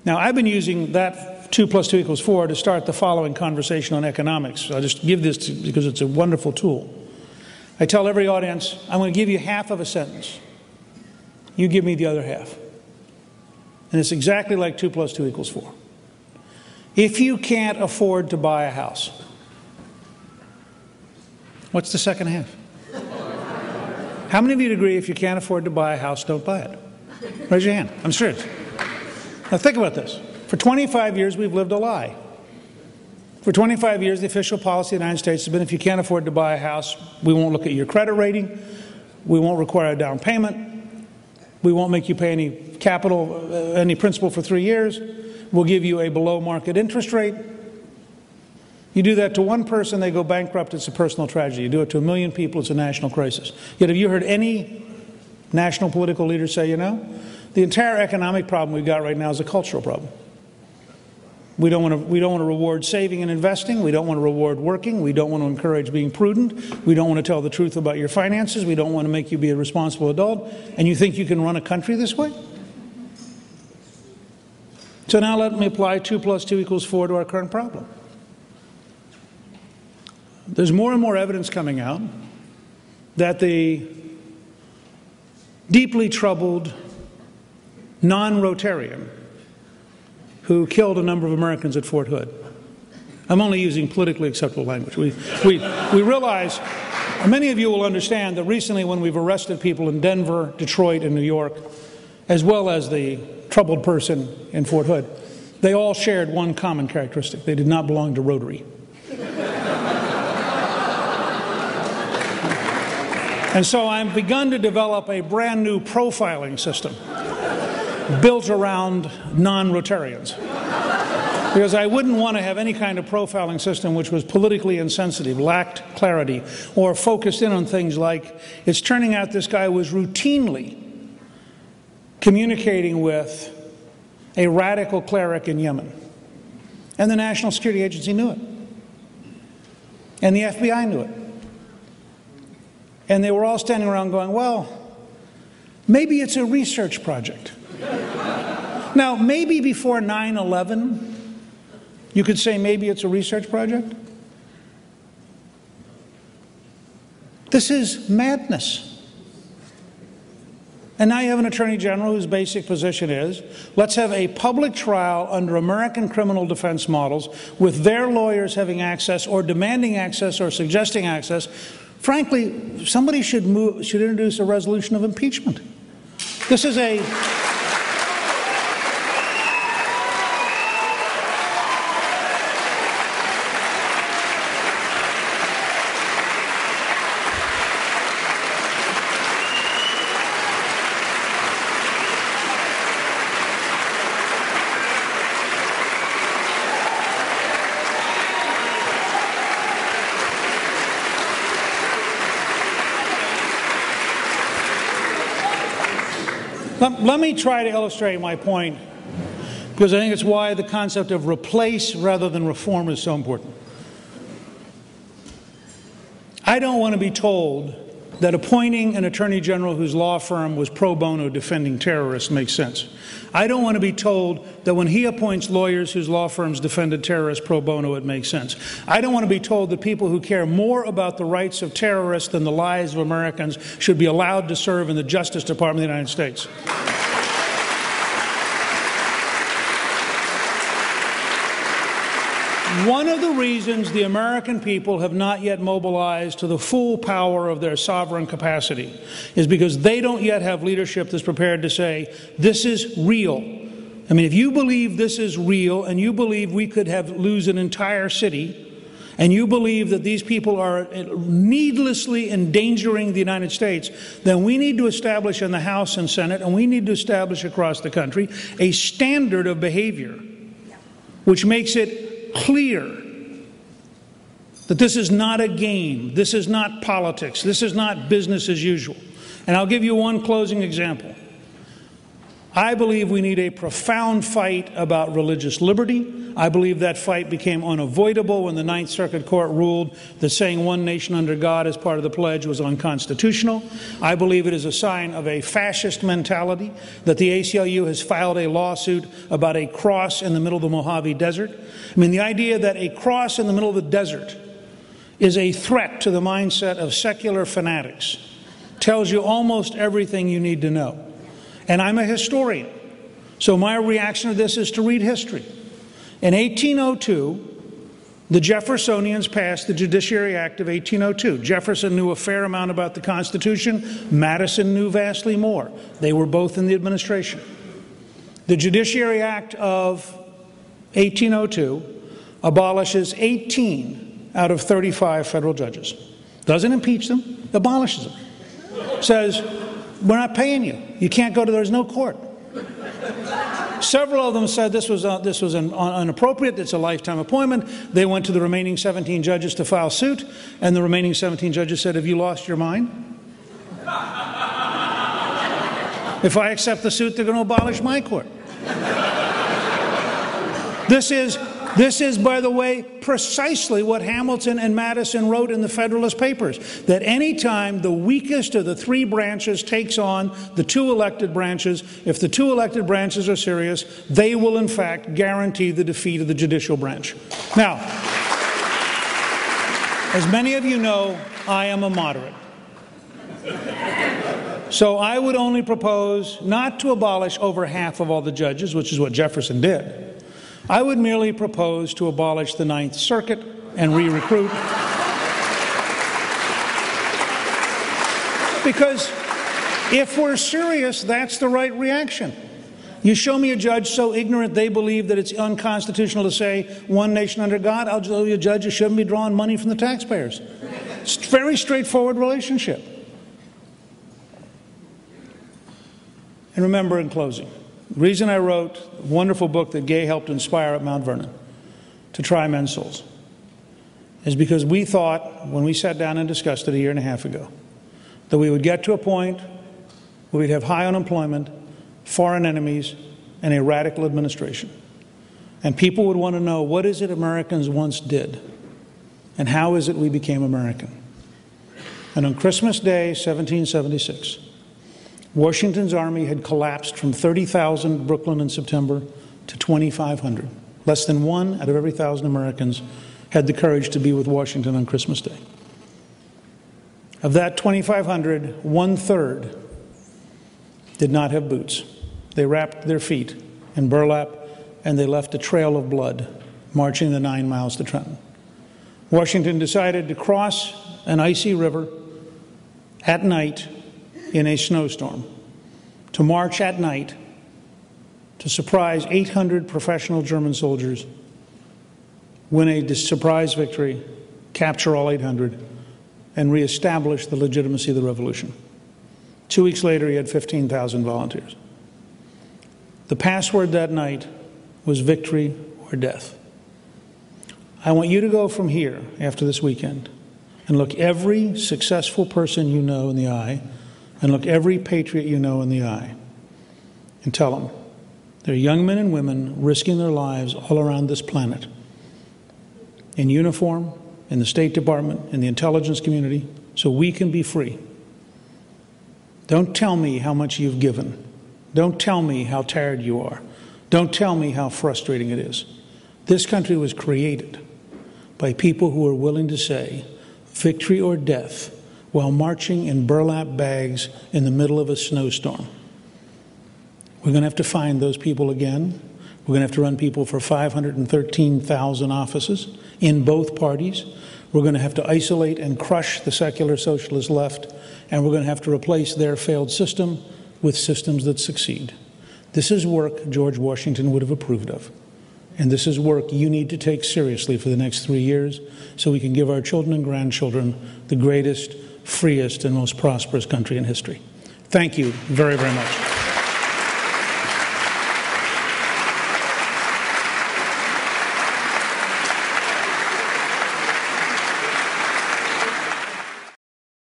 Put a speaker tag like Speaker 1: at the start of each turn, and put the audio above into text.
Speaker 1: Now, I've been using that 2 + 2 = 4 to start the following conversation on economics. I'll just give this because it's a wonderful tool. I tell every audience, I'm going to give you half of a sentence. You give me the other half. And it's exactly like 2 + 2 = 4. If you can't afford to buy a house, what's the second half? How many of you agree if you can't afford to buy a house, don't buy it? Raise your hand. I'm serious. Now think about this. For 25 years, we've lived a lie. For 25 years, the official policy of the United States has been if you can't afford to buy a house, we won't look at your credit rating, we won't require a down payment, we won't make you pay any capital, any principal for 3 years, we'll give you a below-market interest rate. You do that to one person, they go bankrupt, it's a personal tragedy. You do it to 1 million people, it's a national crisis. Yet have you heard any national political leader say, you know, the entire economic problem we've got right now is a cultural problem. We don't want to reward saving and investing. We don't want to reward working. We don't want to encourage being prudent. We don't want to tell the truth about your finances. We don't want to make you be a responsible adult. And you think you can run a country this way? So now let me apply 2 + 2 = 4 to our current problem. There's more and more evidence coming out that the deeply troubled non-Rotarian who killed a number of Americans at Fort Hood. I'm only using politically acceptable language. We realize, many of you will understand that recently when we've arrested people in Denver, Detroit, and New York, as well as the troubled person in Fort Hood, they all shared one common characteristic. They did not belong to Rotary. And so I've begun to develop a brand new profiling system built around non-Rotarians. Because I wouldn't want to have any kind of profiling system which was politically insensitive, lacked clarity, or focused in on things like, it's turning out this guy was routinely communicating with a radical cleric in Yemen. And the National Security Agency knew it. And the FBI knew it. And they were all standing around going, well, maybe it's a research project. Now, maybe before 9/11, you could say maybe it's a research project. This is madness. And now you have an Attorney General whose basic position is, let's have a public trial under American criminal defense models with their lawyers having access or demanding access or suggesting access. Frankly, somebody should introduce a resolution of impeachment. This is a... Let me try to illustrate my point, because I think it's why the concept of replace rather than reform is so important. I don't want to be told that appointing an Attorney General whose law firm was pro bono defending terrorists makes sense. I don't want to be told that when he appoints lawyers whose law firms defended terrorists pro bono, it makes sense. I don't want to be told that people who care more about the rights of terrorists than the lives of Americans should be allowed to serve in the Justice Department of the United States. One of the reasons the American people have not yet mobilized to the full power of their sovereign capacity is because they don't yet have leadership that's prepared to say, this is real. I mean, if you believe this is real and you believe we could lose an entire city, and you believe that these people are needlessly endangering the United States, then we need to establish in the House and Senate, and we need to establish across the country, a standard of behavior which makes it clear that this is not a game, this is not politics, this is not business as usual. And I'll give you one closing example. I believe we need a profound fight about religious liberty. I believe that fight became unavoidable when the Ninth Circuit Court ruled that saying one nation under God as part of the pledge was unconstitutional. I believe it is a sign of a fascist mentality that the ACLU has filed a lawsuit about a cross in the middle of the Mojave Desert. I mean, the idea that a cross in the middle of the desert is a threat to the mindset of secular fanatics tells you almost everything you need to know. And I'm a historian, so my reaction to this is to read history. In 1802, the Jeffersonians passed the Judiciary Act of 1802. Jefferson knew a fair amount about the Constitution. Madison knew vastly more. They were both in the administration. The Judiciary Act of 1802 abolishes 18 out of 35 federal judges. Doesn't impeach them, abolishes them. Says, we're not paying you. You can't go to, there's no court. Several of them said this was inappropriate, it's a lifetime appointment. They went to the remaining 17 judges to file suit, and the remaining 17 judges said, have you lost your mind? If I accept the suit, they're going to abolish my court. This is, by the way, precisely what Hamilton and Madison wrote in the Federalist Papers, that any time the weakest of the three branches takes on the two elected branches, if the two elected branches are serious, they will in fact guarantee the defeat of the judicial branch. Now, as many of you know, I am a moderate. So I would only propose not to abolish over half of all the judges, which is what Jefferson did. I would merely propose to abolish the Ninth Circuit and re-recruit. Because if we're serious, that's the right reaction. You show me a judge so ignorant they believe that it's unconstitutional to say one nation under God, I'll show you a judge who shouldn't be drawing money from the taxpayers. It's a very straightforward relationship. And remember, in closing, the reason I wrote a wonderful book that Gay helped inspire at Mount Vernon, To Try Men's Souls, is because we thought, when we sat down and discussed it a year and a half ago, that we would get to a point where we'd have high unemployment, foreign enemies, and a radical administration. And people would want to know, what is it Americans once did? And how is it we became American? And on Christmas Day, 1776, Washington's army had collapsed from 30,000 Brooklyn in September to 2,500. Less than 1 out of every 1,000 Americans had the courage to be with Washington on Christmas Day. Of that 2,500, 1/3 did not have boots. They wrapped their feet in burlap and they left a trail of blood marching the 9 miles to Trenton. Washington decided to cross an icy river at night in a snowstorm, to march at night to surprise 800 professional German soldiers, win a surprise victory, capture all 800, and reestablish the legitimacy of the revolution. 2 weeks later, he had 15,000 volunteers. The password that night was victory or death. I want you to go from here after this weekend and look every successful person you know in the eye, and look every patriot you know in the eye, and tell them there are young men and women risking their lives all around this planet, in uniform, in the State Department, in the intelligence community, so we can be free. Don't tell me how much you've given. Don't tell me how tired you are. Don't tell me how frustrating it is. This country was created by people who are willing to say victory or death while marching in burlap bags in the middle of a snowstorm. We're going to have to find those people again. We're going to have to run people for 513,000 offices in both parties. We're going to have to isolate and crush the secular socialist left, and we're going to have to replace their failed system with systems that succeed. This is work George Washington would have approved of. And this is work you need to take seriously for the next 3 years so we can give our children and grandchildren the greatest, freest, and most prosperous country in history. Thank you very, very much.